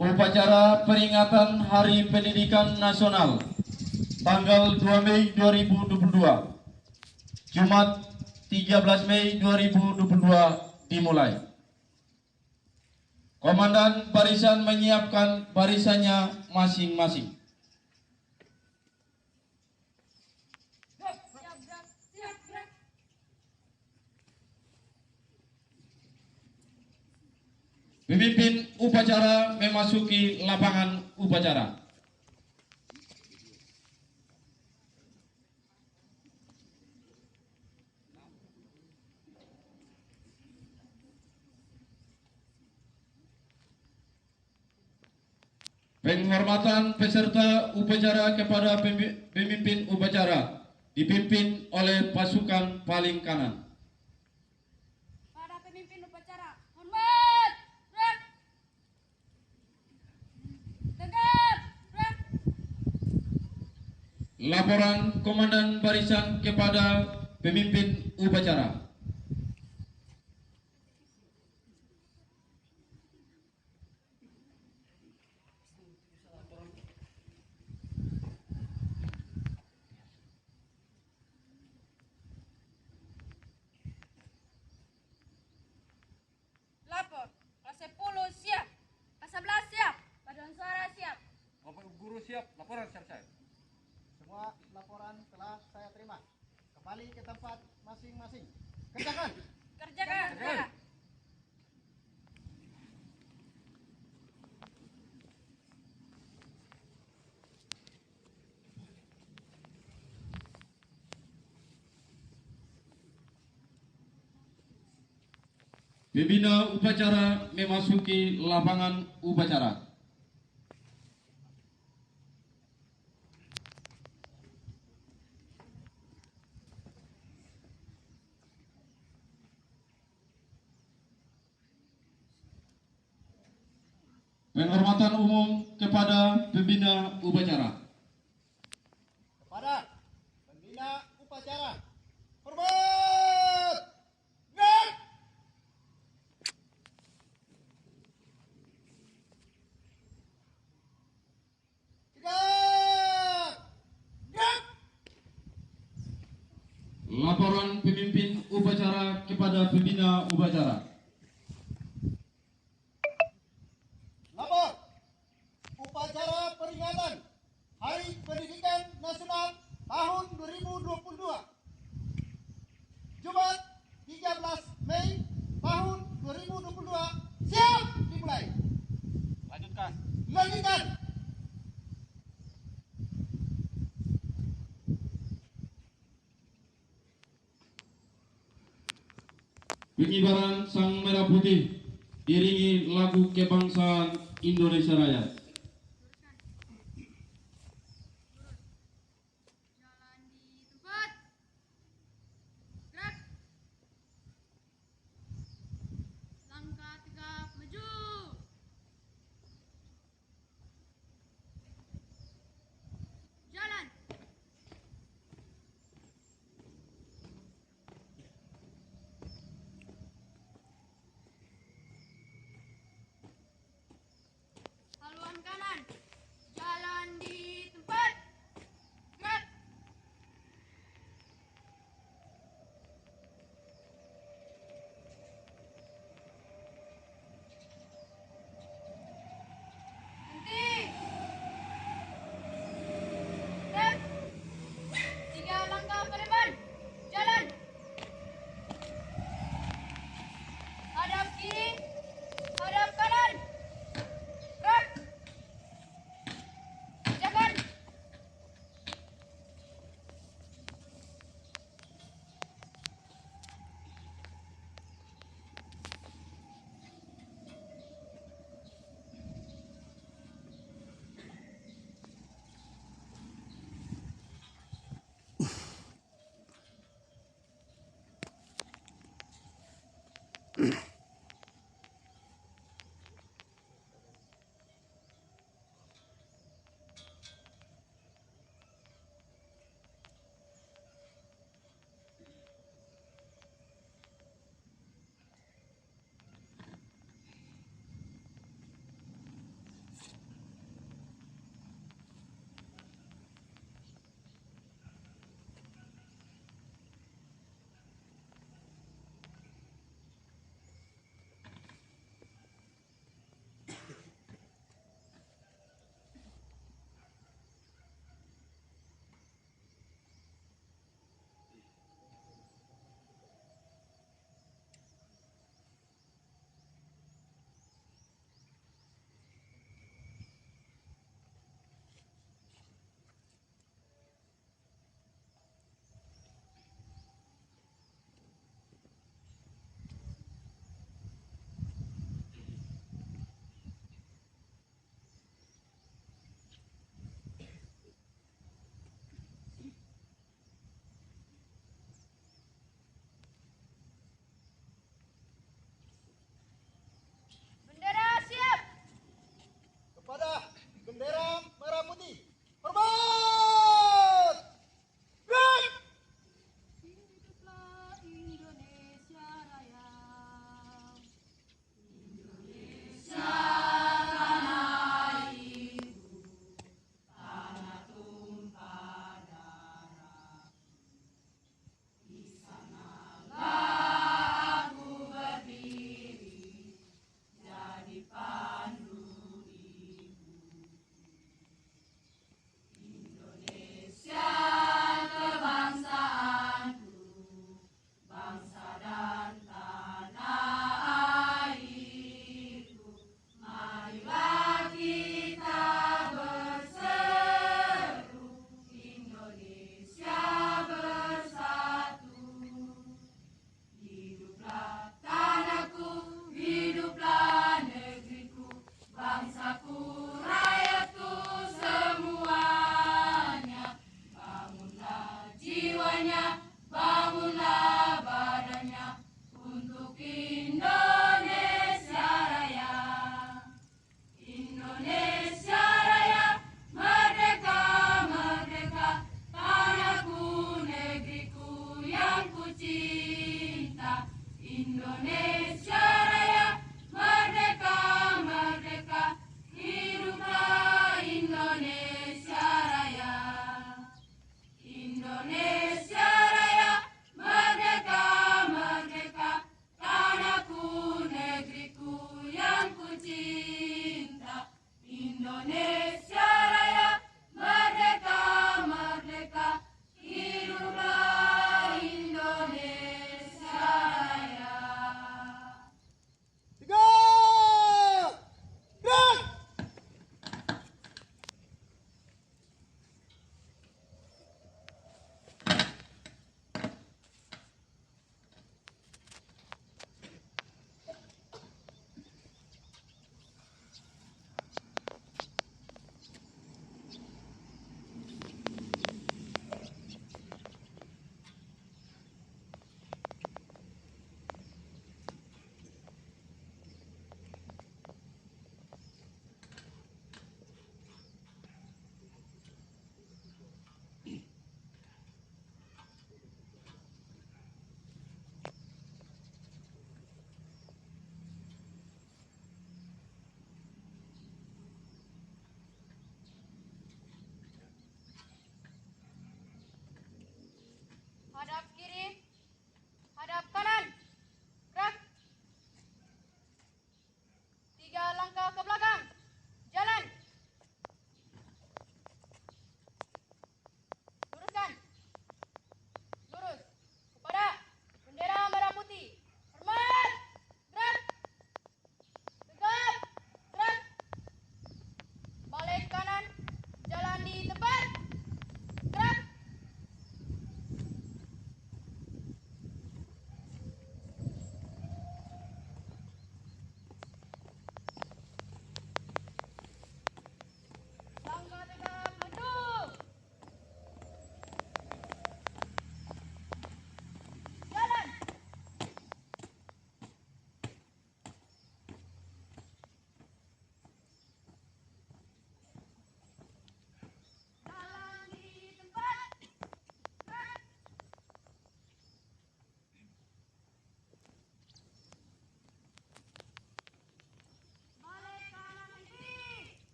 Upacara peringatan Hari Pendidikan Nasional tanggal 2 Mei 2022, Jumat 13 Mei 2022 dimulai. Komandan barisan menyiapkan barisannya masing-masing. Pemimpin upacara memasuki lapangan upacara. Penghormatan peserta upacara kepada pemimpin upacara dipimpin oleh pasukan paling kanan. Para pemimpin upacara, hormat, gerak, tegap, gerak. Laporan Komandan Barisan kepada pemimpin upacara. Lapor, kelas 10 siap, kelas 11 siap, paduan suara siap. Bapak Guru siap, laporan siap saya. Semua laporan telah saya terima. Kembali ke tempat masing-masing. Kerjakan. Kerjakan, saudara. Pembina upacara memasuki lapangan upacara. Penghormatan umum kepada pembina upacara. Kepada pembina upacara. Hormat. Gerak. Tegak. Gerak. Laporan pemimpin upacara kepada pembina upacara. Lapor. Upacara peringatan Hari Pendidikan Nasional tahun 2022. Jumat 13 Mei tahun 2022. Siap dimulai. Lanjutkan. Lanjutkan. Pengibaran Sang Merah Putih diiringi lagu kebangsaan Indonesia Raya. Jalan di tempat. Gerak. Langkah tegap maju. Jalan. Haluan kanan. Jalan di tempat. Gerak.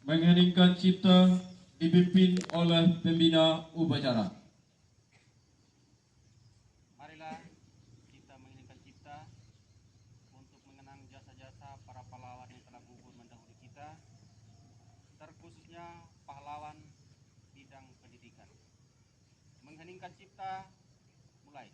Mengheningkan cipta dipimpin oleh pembina upacara. Marilah kita menginginkan cipta untuk mengenang jasa-jasa para pahlawan yang telah gugur mendahului kita, terkhususnya pahlawan bidang pendidikan. Mengheningkan cipta, mulai.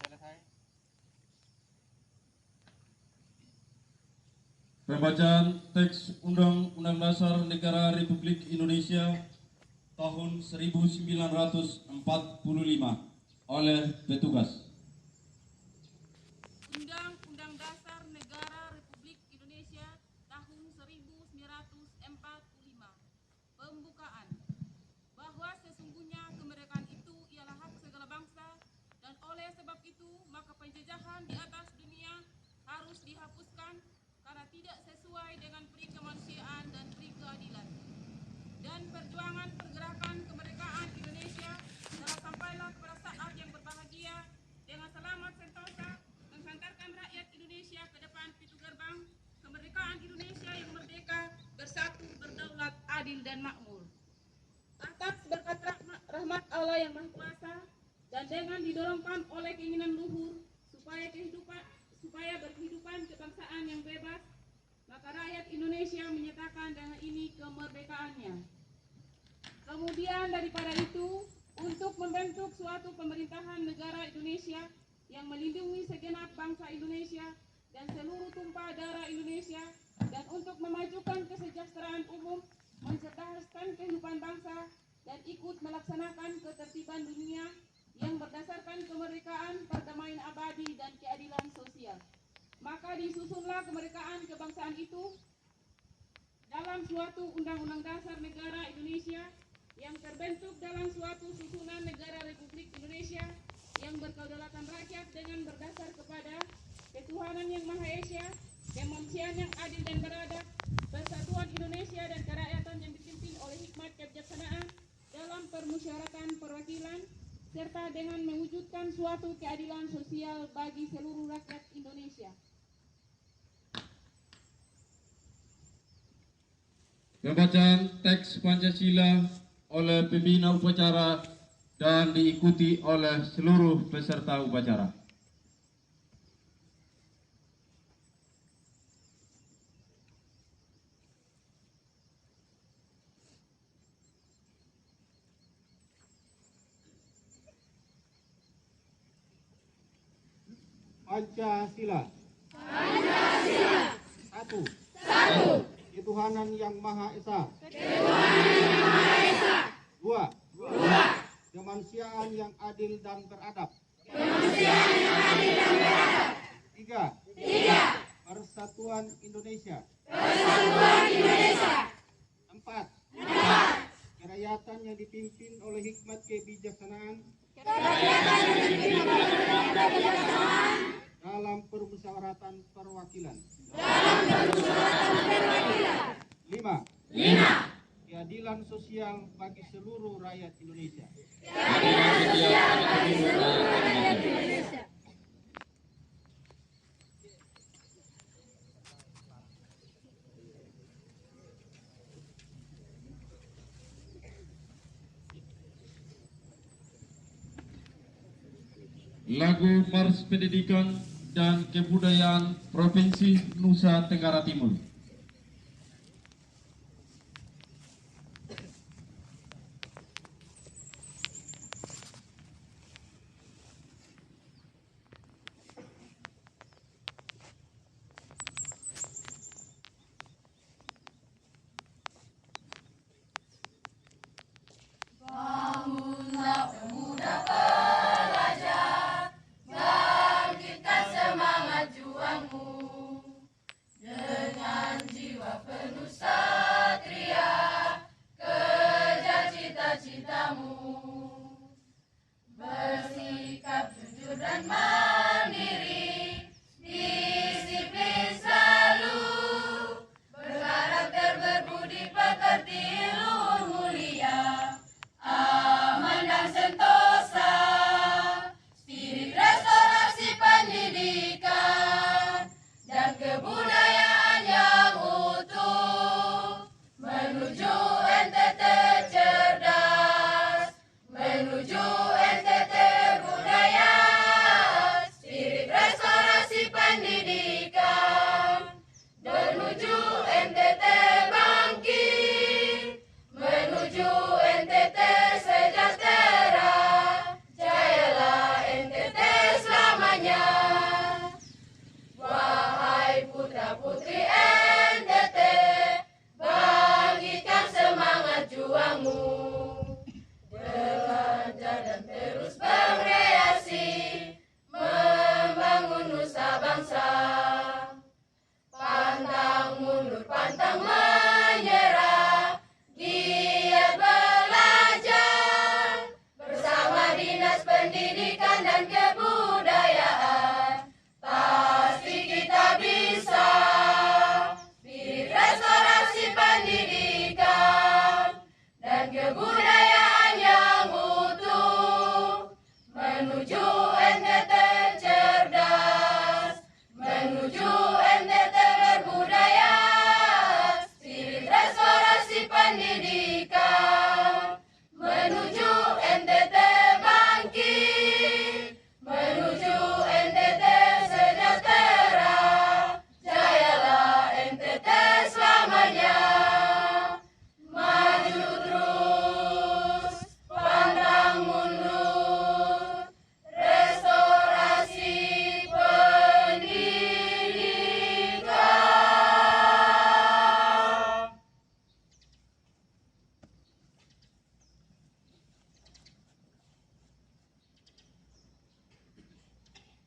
Selesai. Pembacaan teks Undang-Undang Dasar Negara Republik Indonesia tahun 1945 oleh petugas. Undang-Undang Dasar Negara Republik Indonesia tahun 1945. Pembukaan. Bahwa sesungguhnya kemerdekaan itu ialah hak segala bangsa, dan oleh sebab itu maka penjajahan di atas dunia harus dihapuskan karena tidak sesuai dengan peri kemanusiaan dan peri keadilan. Dan perjuangan pergerakan kemerdekaan Indonesia telah sampailah kepada saat yang berbahagia dengan selamat sentosa menghantarkan rakyat Indonesia ke depan pintu gerbang kemerdekaan Indonesia yang merdeka, bersatu, berdaulat, adil dan makmur. Atas berkat rahmat Allah yang Maha Kuasa dan dengan didorongkan oleh keinginan luhur supaya berkehidupan kebangsaan yang bebas, maka rakyat Indonesia menyatakan dengan ini kemerdekaannya. Kemudian daripada itu, untuk membentuk suatu pemerintahan negara Indonesia yang melindungi segenap bangsa Indonesia dan seluruh tumpah darah Indonesia, dan untuk memajukan kesejahteraan umum, mencerdaskan kehidupan bangsa, dan ikut melaksanakan ketertiban dunia yang berdasarkan kemerdekaan, perdamaian abadi, dan keadilan sosial. Maka disusunlah kemerdekaan kebangsaan itu dalam suatu Undang-Undang Dasar Negara Indonesia yang terbentuk dalam suatu susunan negara Republik Indonesia yang berkedaulatan rakyat dengan berdasar kepada ketuhanan yang Maha Esa, kemanusiaan yang adil dan beradab, persatuan Indonesia dan kerakyatan yang dipimpin oleh hikmat kebijaksanaan dalam permusyawaratan perwakilan, serta dengan mewujudkan suatu keadilan sosial bagi seluruh rakyat Indonesia. Pembacaan teks Pancasila oleh pembina upacara dan diikuti oleh seluruh peserta upacara. Pancasila. Satu. Ketuhanan yang Maha Esa. Dua. Kemanusiaan yang adil dan beradab. Tiga. Persatuan Indonesia. Empat. Kerakyatan yang dipimpin oleh hikmat kebijaksanaan dalam permusyawaratan perwakilan. 5. Keadilan sosial bagi seluruh rakyat Indonesia. Lagu Mars Pendidikan dan Kebudayaan Provinsi Nusa Tenggara Timur.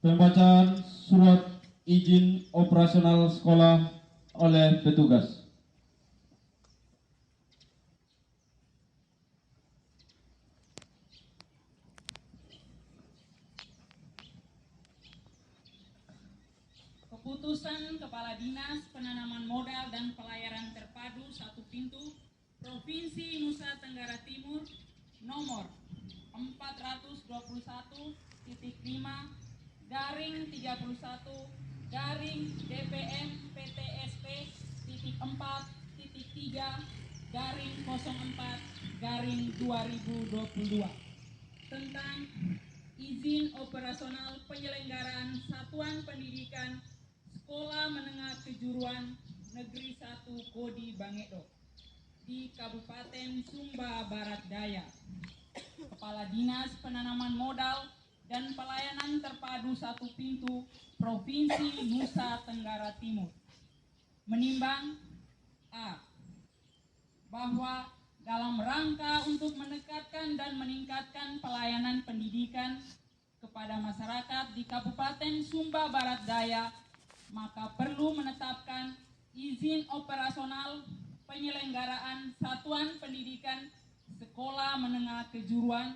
Pembacaan surat izin operasional sekolah oleh petugas. Keputusan Kepala Dinas Penanaman Modal dan Pelayaran Terpadu Satu Pintu Provinsi Nusa Tenggara Timur nomor 431-DPM-PTSP-4-3-04-2022 tentang izin operasional penyelenggaraan Satuan Pendidikan Sekolah Menengah Kejuruan Negeri 1 Kodi Bangedo di Kabupaten Sumba Barat Daya. Kepala Dinas Penanaman Modal dan Pelayanan Terpadu Satu Pintu Provinsi Nusa Tenggara Timur menimbang A. Bahwa dalam rangka untuk mendekatkan dan meningkatkan pelayanan pendidikan kepada masyarakat di Kabupaten Sumba Barat Daya, maka perlu menetapkan izin operasional penyelenggaraan Satuan Pendidikan Sekolah Menengah Kejuruan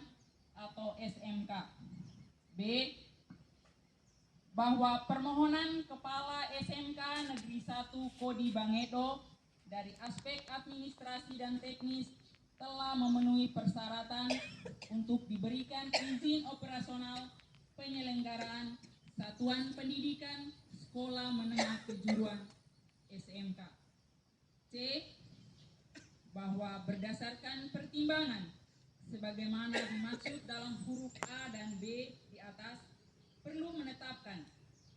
atau SMK. B. Bahwa permohonan Kepala SMK Negeri 1 Kodi Bangedo dari aspek administrasi dan teknis telah memenuhi persyaratan untuk diberikan izin operasional penyelenggaraan satuan pendidikan sekolah menengah kejuruan SMK. C. Bahwa berdasarkan pertimbangan sebagaimana dimaksud dalam huruf A dan B di atas, perlu menetapkan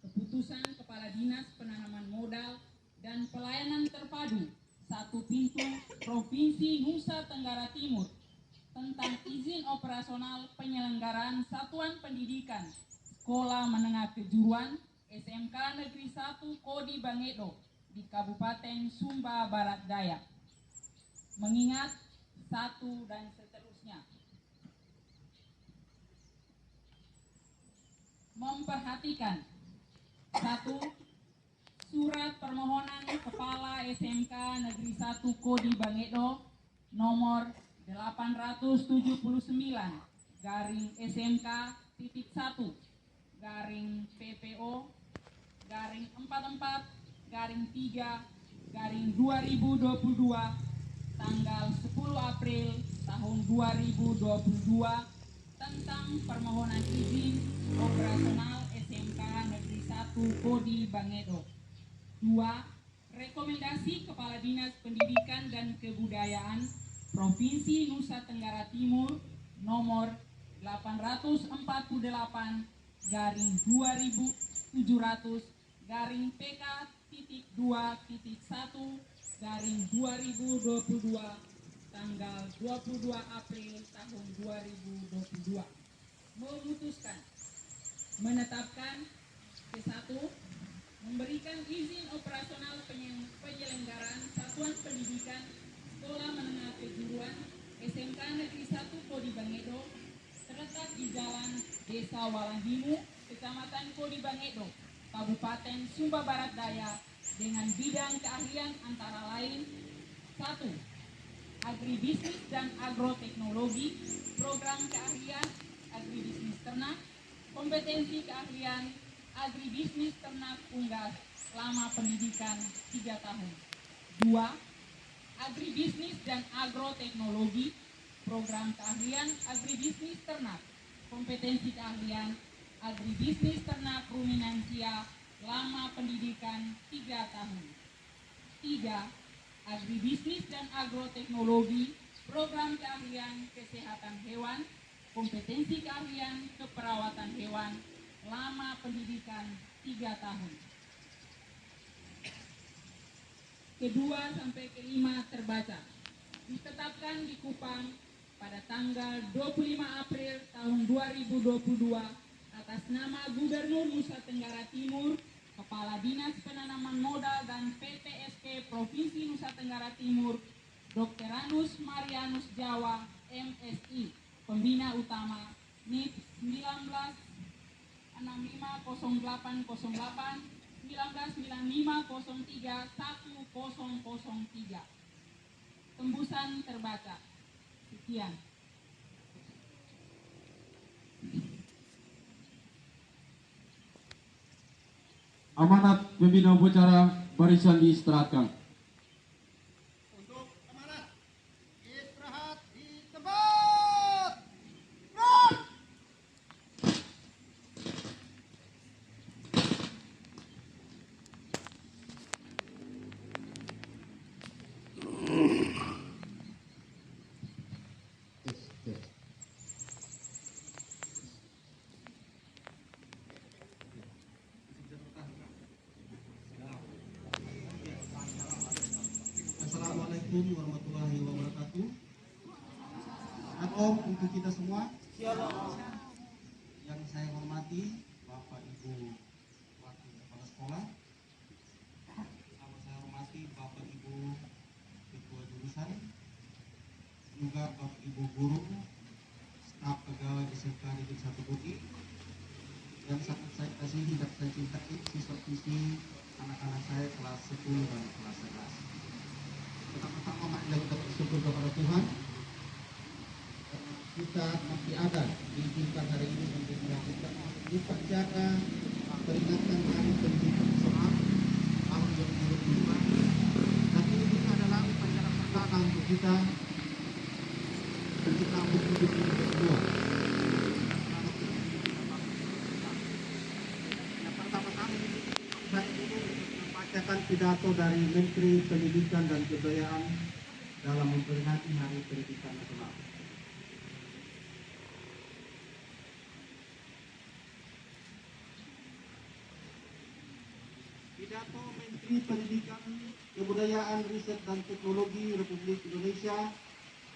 keputusan Kepala Dinas Penanaman Modal dan Pelayanan Terpadu satu pintu Provinsi Nusa Tenggara Timur tentang izin operasional penyelenggaraan satuan pendidikan sekolah menengah kejuruan SMK Negeri 1 Kodi Bangedo di Kabupaten Sumba Barat Daya. Mengingat satu dan seterusnya. Memperhatikan satu, surat permohonan Kepala SMK Negeri 1 Kodi Bangedo nomor 877/PPO/44/3/2022 tanggal 10 April tahun 2022 tentang permohonan izin operasional SMK Negeri 1 Kodi Bangedo. 2. Rekomendasi Kepala Dinas Pendidikan dan Kebudayaan Provinsi Nusa Tenggara Timur nomor 844/PK.2.1/2022 tanggal 22 April tahun 2022 memutuskan menetapkan ke-1 memberikan izin operasional penyelenggaraan satuan pendidikan sekolah menengah kejuruan SMK Negeri 1 Kodi Bangedo terletak di Jalan Desa Walangimu, Kecamatan Kodi Bangedo, Kabupaten Sumba Barat Daya dengan bidang keahlian antara lain 1. Agribisnis dan agroteknologi, program keahlian agribisnis ternak, kompetensi keahlian agribisnis ternak unggas, lama pendidikan 3 tahun. 2. Agribisnis dan agroteknologi, program keahlian agribisnis ternak, kompetensi keahlian agribisnis ternak ruminansia, lama pendidikan 3 tahun. 3. Agribisnis dan agroteknologi, program keahlian kesehatan hewan, kompetensi keahlian keperawatan hewan, lama pendidikan 3 tahun. Kedua sampai kelima terbaca ditetapkan di Kupang pada tanggal 25 April tahun 2022 atas nama Gubernur Nusa Tenggara Timur, Kepala Dinas Penanaman Modal dan PTSP Provinsi Nusa Tenggara Timur, Dr. Anus Marianus Jawa, MSI, Pembina Utama, NIP 19650808 1995031003. Tembusan terbaca. Sekian. Amanat pembina upacara barisan diistirahatkan. Untuk amanat istirahat di tempat. Run! Assalamualaikum warahmatullahi wabarakatuh. Om untuk kita semua. Yang saya hormati Bapak Ibu Wakil Kepala Sekolah, yang saya hormati Bapak Ibu Ketua Jurusan, juga Bapak Ibu Guru, staf pegawai SMK Negeri 1 Kodi, yang sangat saya kasihi dan saya cintai siswa-siswi anak-anak saya kelas 10 dan kelas 11. Pertama-tama marilah kita bersyukur kepada Tuhan karena kita masih ada diizinkan hari ini untuk melakukan upacara peringatan Hari Pendidikan Nasional tahun 2025. Dan ini adalah kita ketika untuk kedua. Yang pertama-tama saya dulu membacakan pidato dari Menteri Pendidikan dan Kebudayaan dalam memperingati Hari Pendidikan Nasional. Pidato Menteri Pendidikan, Kebudayaan, Riset dan Teknologi Republik Indonesia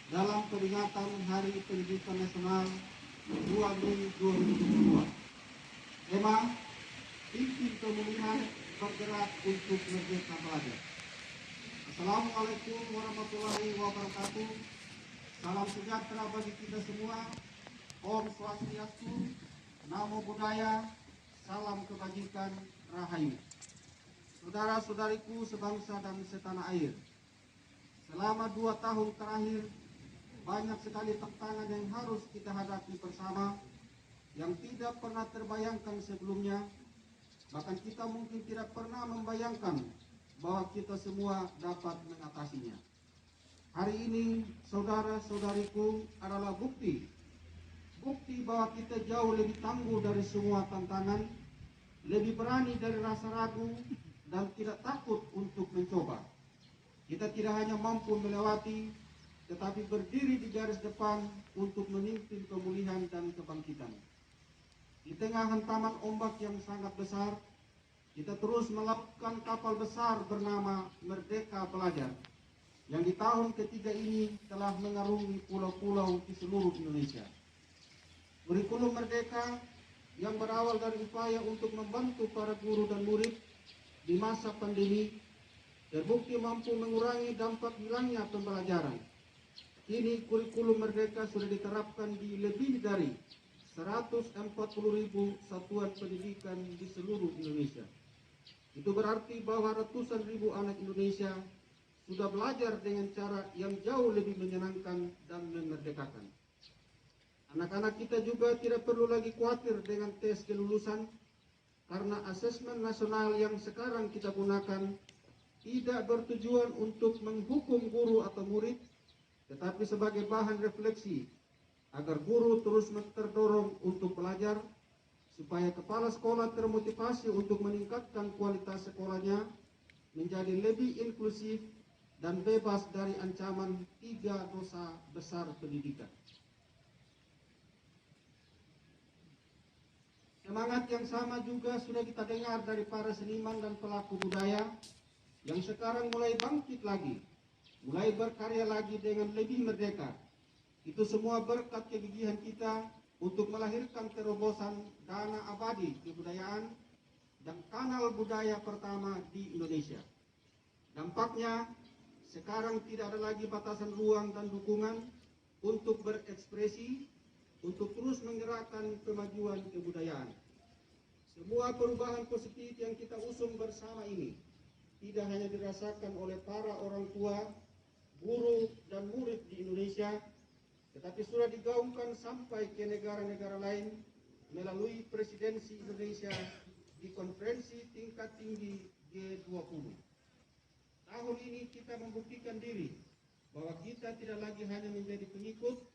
dalam peringatan Hari Pendidikan Nasional 2 Mei 2022. Tema: Pimpin Pemulihan Bergerak untuk Merdeka Belajar. Assalamualaikum warahmatullahi wabarakatuh. Salam sejahtera bagi kita semua. Om Swastiastu, Namo Buddhaya, salam kebajikan, Rahayu. Saudara-saudariku sebangsa dan setanah air, selama 2 tahun terakhir banyak sekali tantangan yang harus kita hadapi bersama yang tidak pernah terbayangkan sebelumnya. Bahkan kita mungkin tidak pernah membayangkan bahwa kita semua dapat mengatasinya. Hari ini saudara-saudariku adalah bukti bahwa kita jauh lebih tangguh dari semua tantangan, lebih berani dari rasa ragu, dan tidak takut untuk mencoba. Kita tidak hanya mampu melewati, tetapi berdiri di garis depan untuk memimpin pemulihan dan kebangkitan. Di tengah hantaman ombak yang sangat besar, kita terus melakukan kapal besar bernama Merdeka Belajar, yang di tahun ketiga ini telah mengarungi pulau-pulau di seluruh Indonesia. Kurikulum Merdeka yang berawal dari upaya untuk membantu para guru dan murid di masa pandemi terbukti mampu mengurangi dampak hilangnya pembelajaran. Kini kurikulum Merdeka sudah diterapkan di lebih dari 140.000 satuan pendidikan di seluruh Indonesia. Itu berarti bahwa ratusan ribu anak Indonesia sudah belajar dengan cara yang jauh lebih menyenangkan dan memerdekakan. Anak-anak kita juga tidak perlu lagi khawatir dengan tes kelulusan, karena asesmen nasional yang sekarang kita gunakan tidak bertujuan untuk menghukum guru atau murid, tetapi sebagai bahan refleksi agar guru terus terdorong untuk belajar, supaya kepala sekolah termotivasi untuk meningkatkan kualitas sekolahnya menjadi lebih inklusif dan bebas dari ancaman 3 dosa besar pendidikan. Semangat yang sama juga sudah kita dengar dari para seniman dan pelaku budaya yang sekarang mulai bangkit lagi, mulai berkarya lagi dengan lebih merdeka. Itu semua berkat kegigihan kita untuk melahirkan terobosan dana abadi kebudayaan dan kanal budaya pertama di Indonesia. Dampaknya, sekarang tidak ada lagi batasan ruang dan dukungan untuk berekspresi, untuk terus menggerakkan kemajuan kebudayaan. Semua perubahan positif yang kita usung bersama ini tidak hanya dirasakan oleh para orang tua, guru, dan murid di Indonesia, tetapi sudah digaungkan sampai ke negara-negara lain melalui presidensi Indonesia di konferensi tingkat tinggi G20. Tahun ini kita membuktikan diri bahwa kita tidak lagi hanya menjadi pengikut,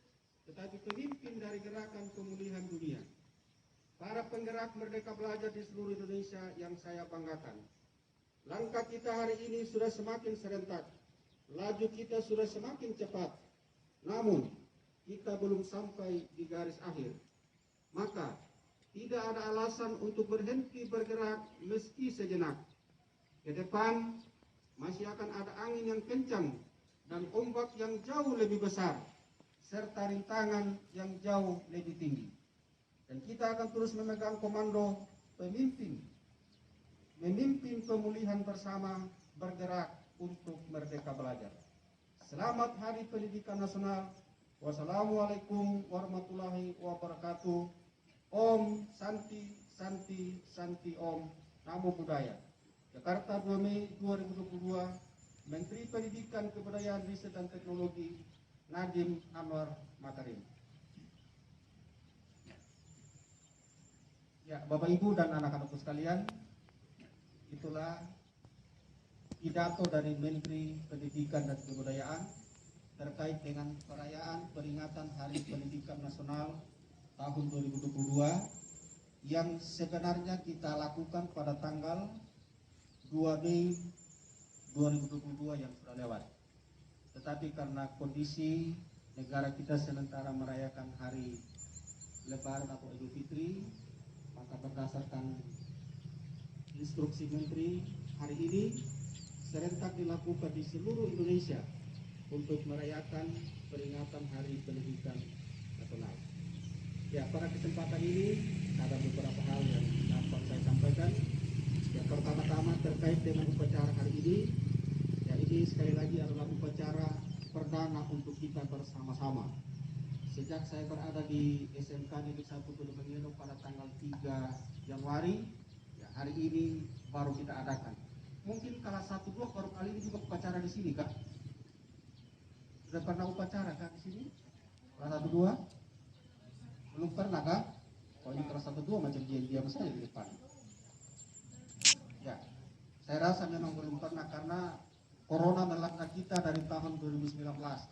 tetapi pemimpin dari gerakan pemulihan dunia. Para penggerak Merdeka Belajar di seluruh Indonesia yang saya banggakan, langkah kita hari ini sudah semakin serentak, laju kita sudah semakin cepat, namun kita belum sampai di garis akhir. Maka tidak ada alasan untuk berhenti bergerak meski sejenak. Ke depan masih akan ada angin yang kencang dan ombak yang jauh lebih besar, serta rintangan yang jauh lebih tinggi. Dan kita akan terus memegang komando memimpin pemulihan bersama, bergerak untuk Merdeka Belajar. Selamat Hari Pendidikan Nasional. Wassalamualaikum warahmatullahi wabarakatuh. Om Santi Santi Santi Om. Namo Buddhaya. Jakarta 2 Mei 2022. Menteri Pendidikan, Kebudayaan, Riset dan Teknologi Nadiem Anwar Makarim. Ya, Bapak Ibu dan anak-anakku sekalian, itulah pidato dari Menteri Pendidikan dan Kebudayaan terkait dengan perayaan peringatan Hari Pendidikan Nasional tahun 2022 yang sebenarnya kita lakukan pada tanggal 2 Mei 2022 yang sudah lewat. Tetapi karena kondisi negara kita sementara merayakan hari Lebaran atau Idul Fitri, maka berdasarkan instruksi Menteri, hari ini serentak dilakukan di seluruh Indonesia untuk merayakan peringatan Hari Pendidikan Nasional. Ya, pada kesempatan ini ada beberapa hal yang dapat saya sampaikan. Yang pertama-tama terkait dengan upacara hari ini, ya ini sekali lagi adalah upacara perdana untuk kita bersama-sama. Sejak saya berada di SMK Negeri 1 Pulau Bangeno pada tanggal 3 Januari, ya hari ini baru kita adakan. Mungkin kelas 1-2 baru kali ini juga upacara di sini, Kak. Sudah pernah upacara Kak di sini? Kelas 1-2? Belum pernah, Kak? Oh, ini kelas 1-2 macam diam-diam saja di depan. Ya, saya rasa memang belum pernah karena Corona melanda kita dari tahun 2019.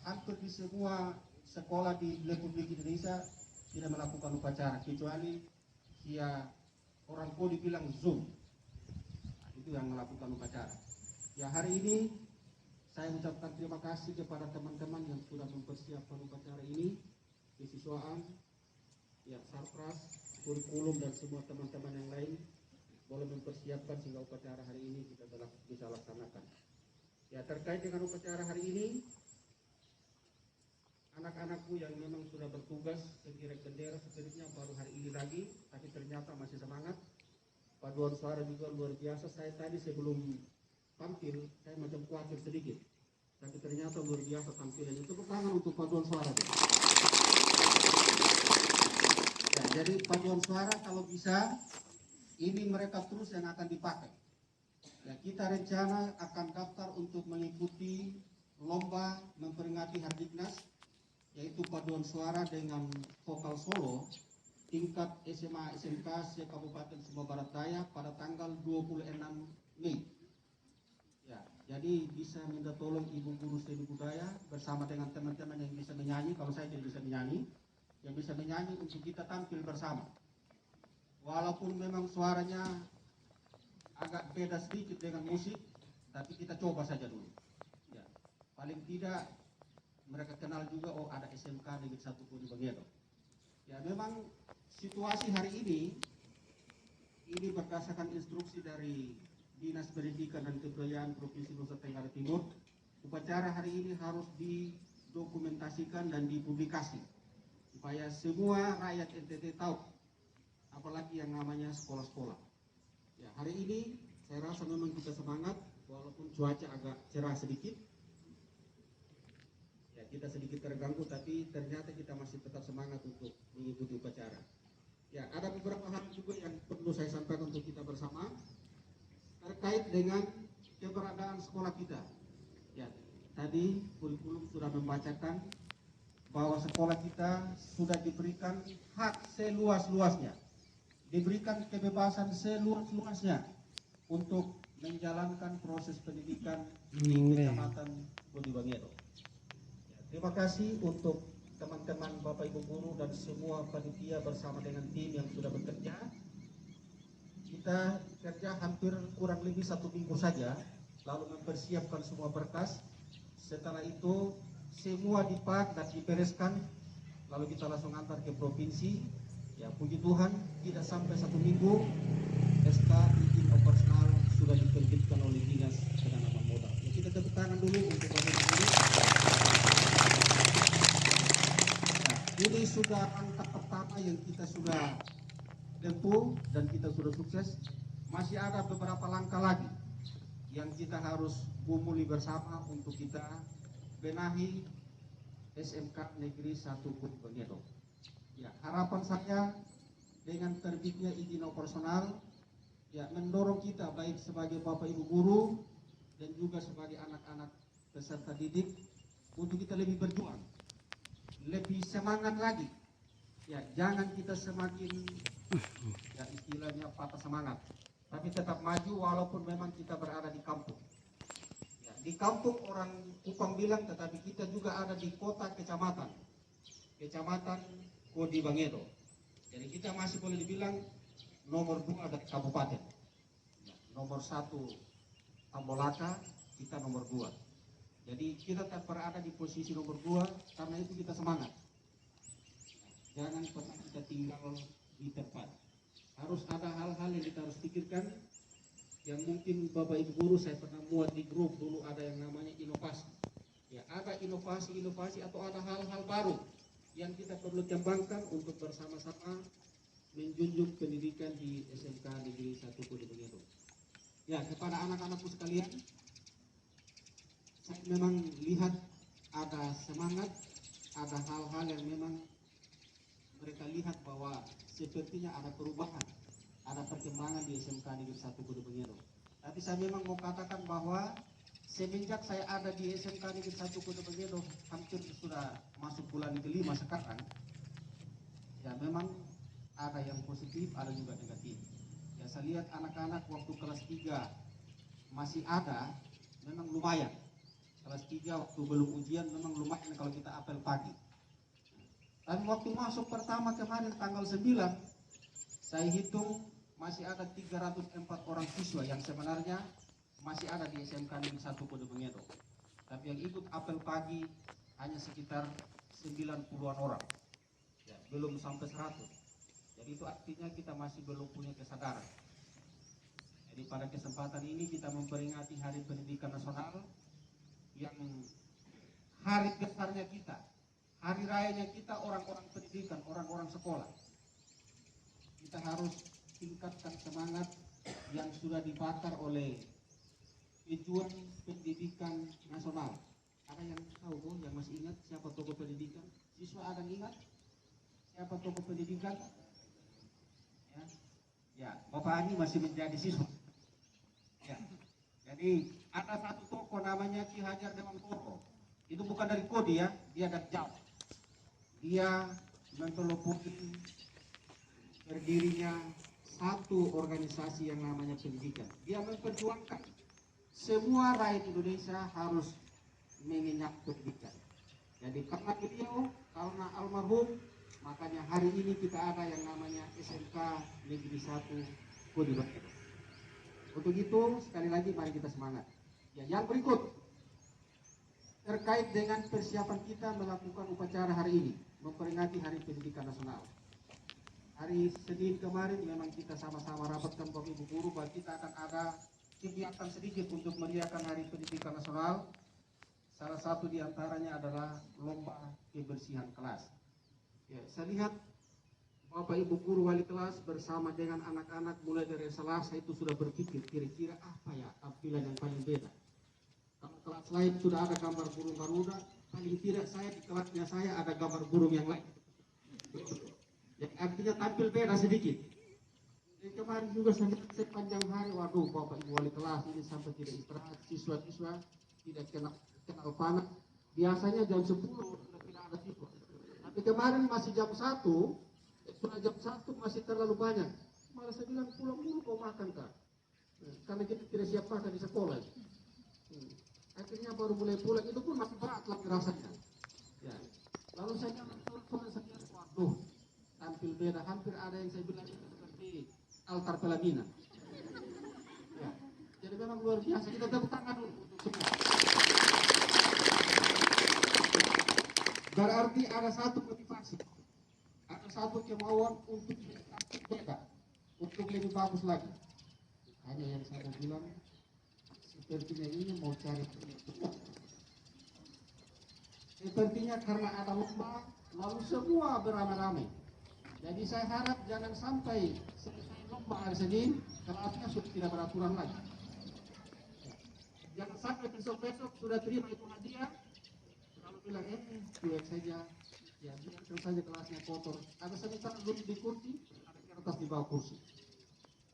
Hampir di semua sekolah di Republik Indonesia tidak melakukan upacara kecuali ya orang tua dibilang Zoom. Nah, itu yang melakukan upacara. Ya, hari ini saya ucapkan terima kasih kepada teman-teman yang sudah mempersiapkan upacara ini, kesiswaan, ya sarpras, kurikulum dan semua teman-teman yang lain boleh mempersiapkan sehingga upacara hari ini kita bisa laksanakan. Ya, terkait dengan upacara hari ini, anak-anakku yang memang sudah bertugas sekira bendera sebenarnya baru hari ini lagi, tapi ternyata masih semangat. Paduan suara juga luar biasa. Saya tadi sebelum tampil, saya macam khawatir sedikit, tapi ternyata luar biasa tampilannya. Tepuk tangan untuk paduan suara. Ya, jadi paduan suara kalau bisa, ini mereka terus yang akan dipakai. Ya, kita rencana akan daftar untuk mengikuti lomba memperingati Hardiknas, yaitu paduan suara dengan vokal solo tingkat SMA SMK se-Kabupaten Sumba Barat Daya pada tanggal 26 Mei. Ya, jadi bisa minta tolong Ibu Guru Seni Budaya bersama dengan teman-teman yang bisa menyanyi, kalau saya tidak bisa menyanyi, yang bisa menyanyi untuk kita tampil bersama. Walaupun memang suaranya agak beda sedikit dengan musik, tapi kita coba saja dulu. Ya, paling tidak mereka kenal juga, oh ada SMK Negeri 1 Pulau Bangeno. Ya, memang situasi hari ini berdasarkan instruksi dari Dinas Pendidikan dan Kebudayaan Provinsi Nusa Tenggara Timur, upacara hari ini harus didokumentasikan dan dipublikasi supaya semua rakyat NTT tahu, apalagi yang namanya sekolah-sekolah. Ya, hari ini saya rasa memang kita semangat walaupun cuaca agak cerah sedikit. Ya, kita sedikit terganggu, tapi ternyata kita masih tetap semangat untuk mengikuti upacara. Ya, ada beberapa hal juga yang perlu saya sampaikan untuk kita bersama terkait dengan keberadaan sekolah kita. Ya, tadi kurikulum sudah membacakan bahwa sekolah kita sudah diberikan hak seluas-luasnya, diberikan kebebasan seluas-luasnya untuk menjalankan proses pendidikan di Kecamatan Pulau Bangeno. Ya, terima kasih untuk teman-teman Bapak Ibu Guru dan semua panitia bersama dengan tim yang sudah bekerja. Kita kerja hampir kurang lebih 1 minggu saja, lalu mempersiapkan semua berkas. Setelah itu semua dipak dan dibereskan, lalu kita langsung antar ke provinsi. Ya, puji Tuhan tidak sampai 1 minggu SK izin operasional sudah diterbitkan oleh Dinas Penanaman Modal. Ya, kita tepuk tangan dulu untuk Bapak Ibu. Nah, ini sudah langkah pertama yang kita sudah tempuh dan kita sudah sukses. Masih ada beberapa langkah lagi yang kita harus gumuli bersama untuk kita benahi SMK Negeri 1 Pulau Bangeno. Ya, harapan saya dengan terbitnya izin operasional, ya mendorong kita baik sebagai Bapak Ibu Guru dan juga sebagai anak-anak peserta didik untuk kita lebih berjuang, lebih semangat lagi. Ya, jangan kita semakin ya istilahnya patah semangat, tapi tetap maju walaupun memang kita berada di kampung. Ya, di kampung orang Kupang bilang, tetapi kita juga ada di kota kecamatan Kodi Bangedo. Jadi kita masih boleh dibilang nomor 2 dari kabupaten. Nomor 1 Tambolaka, kita nomor 2. Jadi kita tetap berada di posisi nomor 2, karena itu kita semangat. Jangan pernah kita tinggal di tempat. Harus ada hal-hal yang kita harus pikirkan, yang mungkin Bapak Ibu guru saya pernah muat di grup dulu, ada yang namanya inovasi. Ya, ada inovasi atau ada hal-hal baru yang kita perlu kembangkan untuk bersama-sama menjunjung pendidikan di SMK Negeri 1 Kodi Bangedo. Ya, kepada anak-anakku sekalian, saya memang lihat ada semangat, ada hal-hal yang memang mereka lihat bahwa sepertinya ada perubahan, ada perkembangan di SMK Negeri 1 Kodi Bangedo. Tapi saya memang mau katakan bahwa semenjak saya ada di SMK Negeri 1 Kodi Bangedo, hampir sudah masuk bulan ke-5 sekarang, ya memang ada yang positif, ada juga negatif. Ya, saya lihat anak-anak waktu kelas 3 masih ada, memang lumayan. Kelas 3 waktu belum ujian memang lumayan kalau kita apel pagi. Dan waktu masuk pertama kemarin tanggal 9, saya hitung masih ada 304 orang siswa yang sebenarnya masih ada di SMK Negeri 1 Kodi Bangedo. Tapi yang ikut apel pagi hanya sekitar 90-an orang. Ya, belum sampai 100. Jadi itu artinya kita masih belum punya kesadaran. Jadi pada kesempatan ini kita memperingati Hari Pendidikan Nasional, yang hari besarnya kita, hari rayanya kita orang-orang pendidikan, orang-orang sekolah. Kita harus tingkatkan semangat yang sudah dibakar oleh pejuang pendidikan nasional. Ada yang tahu, yang masih ingat siapa tokoh pendidikan? Siswa ada yang ingat siapa tokoh pendidikan? Ya, Bapak Ani masih menjadi siswa. Ya. Jadi ada satu tokoh namanya Ki Hajar Dewantoro. Itu bukan dari Kodi ya, dia dari Jawa. Dia mempelopori berdirinya satu organisasi yang namanya pendidikan. Dia memperjuangkan semua rakyat Indonesia harus mengenyam pendidikan. Jadi karena beliau, karena almarhum, makanya hari ini kita ada yang namanya SMK Negeri 1 Kodi Bangedo. Untuk itu sekali lagi mari kita semangat. Ya, yang berikut terkait dengan persiapan kita melakukan upacara hari ini, memperingati Hari Pendidikan Nasional. Hari Senin kemarin memang kita sama-sama rapatkan Bapak Ibu guru bahwa kita akan ada kegiatan sedikit untuk meriahkan Hari Pendidikan Nasional. Salah satu diantaranya adalah lomba kebersihan kelas. Ya, saya lihat Bapak Ibu guru wali kelas bersama dengan anak-anak mulai dari Selasa itu sudah berpikir kira-kira apa ya tampilan yang paling beda. Kalau kelas lain sudah ada gambar burung Garuda, paling tidak saya di kelasnya saya ada gambar burung yang lain. Jadi artinya tampil beda sedikit. Dan kemarin juga saya lihat sepanjang hari, waduh Bapak Ibu wali kelas ini sampai tidak istirahat, siswa-siswa tidak kenal panas. Biasanya jam 10 sudah tidak ada siswa. Tapi kemarin masih jam 1, sudah jam 1 masih terlalu banyak. Malah saya bilang pulang dulu kau makan kak. Karena kita tidak siap makan di sekolah. Akhirnya baru mulai pulang, itu pun masih berat lagi rasanya. Ya. Lalu saya bilang, waduh, tampil beda. Hampir ada yang saya bilang seperti altar pelaminan. Ya. Jadi memang luar biasa. Kita tepuk tangan dulu untuk semua. Berarti ada satu motivasi, ada satu kemauan untuk beda, untuk lebih bagus lagi. Hanya yang saya mau bilang, sepertinya ini mau cari penyusup. Sepertinya karena ada lomba, lalu semua beramai-ramai. Jadi saya harap jangan sampai selesai lomba hari Senin, kelasnya sudah tidak beraturan lagi. Jangan sampai besok-besok sudah terima itu hadiah, lalu bilang cuek saja, ya biarkan saja kelasnya kotor. Ada sebentar duduk di kursi, ada kertas di bawah kursi.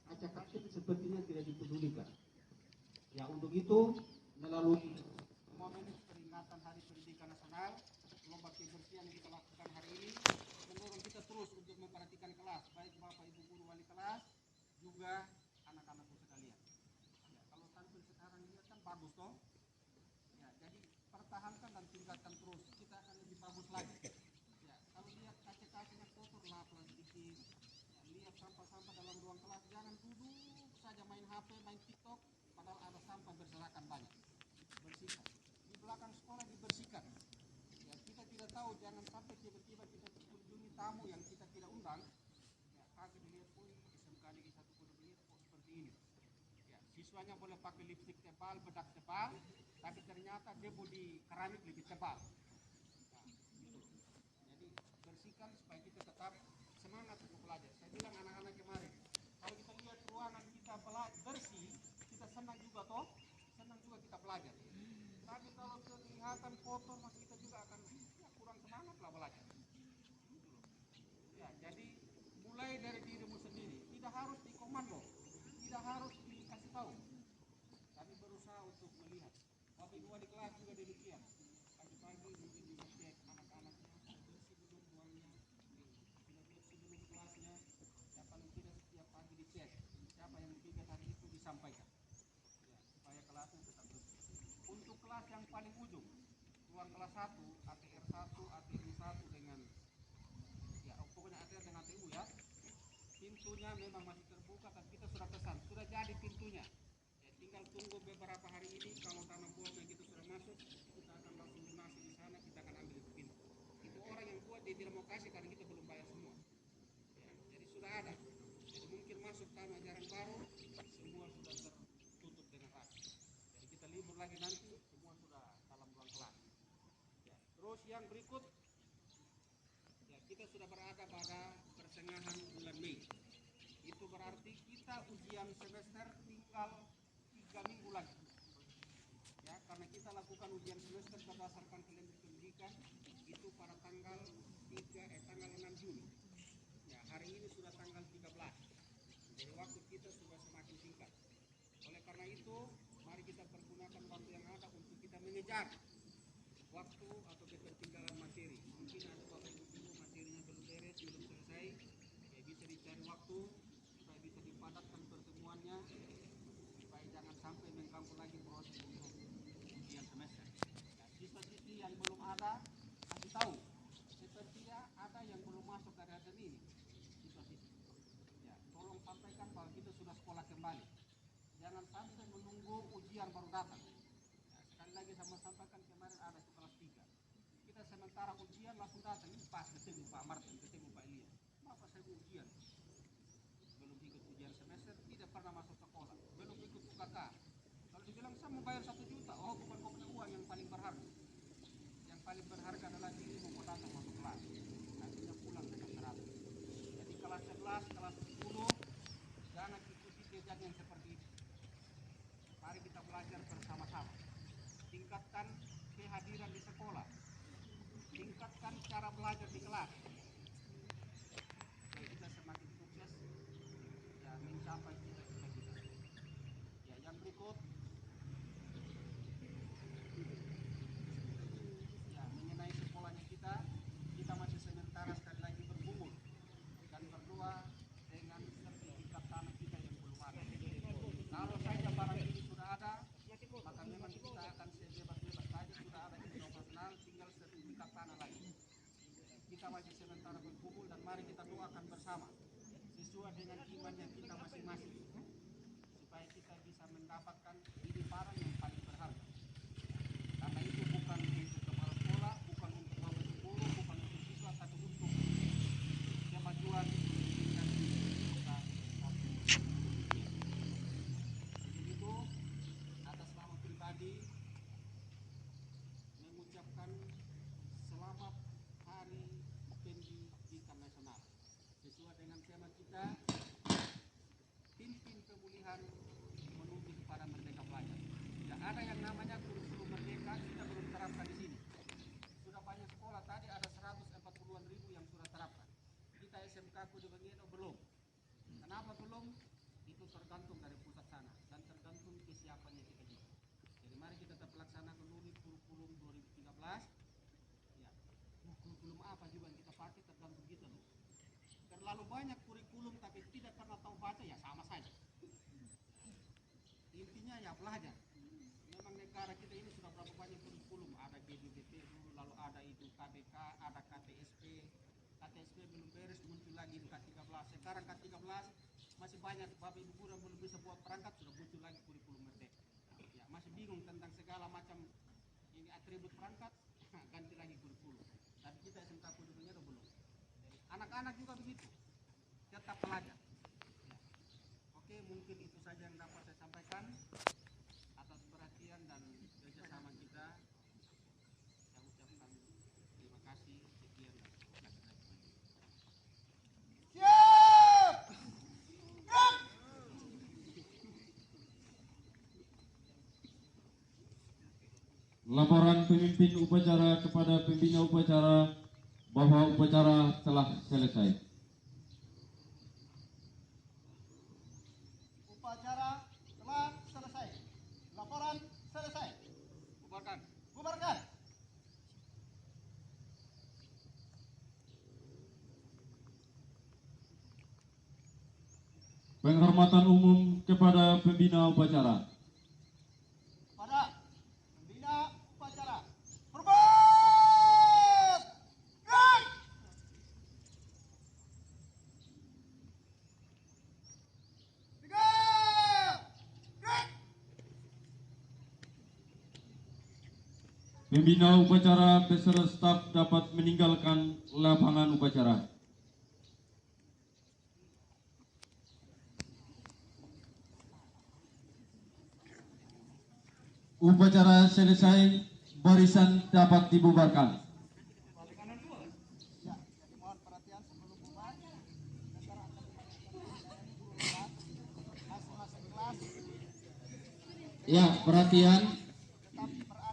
Acak-acak sepertinya tidak dipedulikan. Ya untuk itu melalui momen peringatan Hari Pendidikan Nasional, lomba kebersihan yang kita lakukan hari ini mendorong kita terus untuk memperhatikan kelas, baik Bapak Ibu guru wali kelas juga anak-anakku sekalian. Ya, kalau tampil sekarang lihat kan bagus toh. Ya, jadi pertahankan dan tingkatkan terus. Kita akan lebih bagus lagi. Ya, kalau lihat kaca-kacanya kotor, laplah sedikit. Ya, lihat sampah-sampah dalam ruang kelas, jangan duduk saja main HP, main TikTok, padahal ada sampah berserakan banyak. Bersihkan. Di belakang sekolah dibersihkan. Ya, kita tidak tahu, jangan sampai tiba-tiba kita kunjungi tamu yang kita tidak undang. Ya, kaget dilihat, oh SMK Negeri 1 Pondok Belir kok seperti ini. Ya, siswanya boleh pakai lipstik tebal, bedak tebal, tapi ternyata debu di keramik lebih tebal. Nah, gitu. Jadi bersihkan supaya kita tetap semangat untuk belajar. Saya bilang anak-anak kemarin, kalau kita lihat ruangan kita bersih, kita senang juga toh, senang juga kita belajar. Tapi kalau kelihatan kotor, maka kita juga akan ya, kurang semangat lah belajar. Gitu loh. Ya, jadi mulai dari dirimu sendiri, tidak harus dikomando, tidak harus dikasih tahu. Kami berusaha untuk melihat. Bapak Ibu di kelas juga demikian. Pagi-pagi mungkin bisa cek anak-anaknya sudah bersih belum ruangnya, sudah bersih belum kelasnya. Ya, paling tidak setiap pagi dicek siapa yang tiga hari itu disampaikan. Ya, supaya kelasnya tetap bersih. Untuk kelas yang paling ujung, ruang kelas 1, ATR 1, ATU 1 dengan ya pokoknya ATR dengan ATU ya. Pintunya memang masih terbuka, tapi kita sudah pesan, sudah jadi pintunya. Ya, tinggal tunggu beberapa hari ini, kalau tanah bosnya kita sudah masuk, kita akan langsung lunasi di sana, kita akan ambil itu pintu. Itu orang yang buat dia tidak mau kasih karena kita belum bayar semua. Ya, jadi sudah ada. Jadi mungkin masuk tahun ajaran baru, semua sudah tertutup dengan rapi. Jadi kita libur lagi nanti, semua sudah dalam ruang kelas. Ya, terus yang berikut, ya, kita sudah berada pada pertengahan bulan Mei. Itu berarti kita ujian semester tinggal 3 minggu lagi. Ya, karena kita lakukan ujian semester berdasarkan kalender pendidikan itu pada tanggal 6 Juni. Ya, hari ini sudah tanggal 13. Jadi waktu kita sudah semakin singkat. Oleh karena itu, mari kita pergunakan waktu yang ada untuk kita mengejar waktu atau ketertinggalan materi. Mungkin ada Bapak Ibu dulu materinya belum beres, belum selesai, ya bisa dicari waktu supaya bisa dipadatkan pertemuannya, supaya jangan sampai mengganggu lagi proses untuk ujian semester. Nah, siswa-siswi yang belum ada, kasih tahu. Sepertinya ada yang belum masuk dari hari ini, siswa-siswi. Ya, tolong sampaikan bahwa kita sudah sekolah kembali. Jangan sampai menunggu ujian baru datang. Ya, sekali lagi sama sampaikan kemarin ada di kelas 3. Kita sementara ujian langsung datang, ini pas ketemu Pak Martin, ketemu Pak Elia. Bapak saya ujian. Belum ikut ujian semester, tidak pernah masuk sekolah, belum ikut UKK. Kalau dibilang saya mau bayar 1 juta, oh bukan pokoknya uang yang paling berharga. Yang paling berharga adalah dirimu mau datang masuk kelas. Nantinya pulang dengan 100. Jadi kelas 11, kelas 10, jangan ikuti jejak yang seperti ini. Mari kita belajar bersama-sama. Tingkatkan kehadiran di sekolah. Tingkatkan cara belajar di kelas. Supaya kita semakin sukses ya mencapai cita-cita kita. Ya, yang berikut ya mengenai sekolahnya kita masih sementara sekali lagi bergumul dan berdoa dengan sertifikat tanah kita yang belum ada. Kalau saja barang ini sudah ada, maka memang kita akan sebebas-bebas saja, sudah ada izin operasional, tinggal sertifikat tanah lagi. Kita masih sementara berkumpul dan mari kita doakan bersama sesuai dengan imannya kita masing-masing, supaya kita bisa mendapatkan ini barang yang paling berharga. Karena itu bukan untuk kepala sekolah, bukan untuk bapak ibu guru, bukan untuk siswa, tapi untuk kemajuan dan kita satu. Jadi itu atas nama pribadi mengucapkan selamat Hari Pendidikan Nasional. Sesuai dengan tema kita, pimpin pemulihan menuju kepada merdeka belajar. Ya, ada yang namanya kurikulum merdeka, kita belum terapkan di sini. Sudah banyak sekolah, tadi ada 140-an ribu yang sudah terapkan. Kita SMK Kudu Bengeno belum. Kenapa belum? Itu tergantung dari pusat sana dan tergantung kesiapannya kita juga. Jadi mari kita tetap laksanakan dulu kurikulum 2013. Ya, kurikulum apa juga yang kita pakai tergantung kita loh. Terlalu banyak kurikulum tapi tidak pernah tahu baca, ya sama saja. Intinya ya belajar. Memang negara negara kita ini sudah berapa banyak kurikulum, ada GBBT dulu, lalu ada itu KBK, ada KTSP. KTSP belum beres, muncul lagi di K13. Sekarang K13 masih banyak Bapak Ibu guru yang belum bisa buat perangkat, sudah muncul lagi kurikulum merdeka. Ya, masih bingung tentang segala macam ini atribut perangkat, ganti lagi kurikulum. Tapi kita SMK kurikulumnya udah belum. Anak-anak juga begitu, tetap pelajar. Ya. Oke, mungkin itu saja yang dapat saya sampaikan. Atas perhatian dan kerjasama kita, saya ucapkan terima kasih. Sekian. Laporan pemimpin upacara kepada pembina upacara bahwa upacara telah selesai. Upacara telah selesai. Laporan selesai. Bubarkan. Bubarkan. Penghormatan umum kepada pembina upacara. Pada pembina upacara. Hormat. Gerak. Tiga. Gerak. Pembina upacara beserta staf dapat meninggalkan lapangan upacara. Upacara selesai, barisan dapat dibubarkan. Ya, jadi mohon perhatian sebelum bubar. Sekarang akan masing-masing kelas. Ya, perhatian.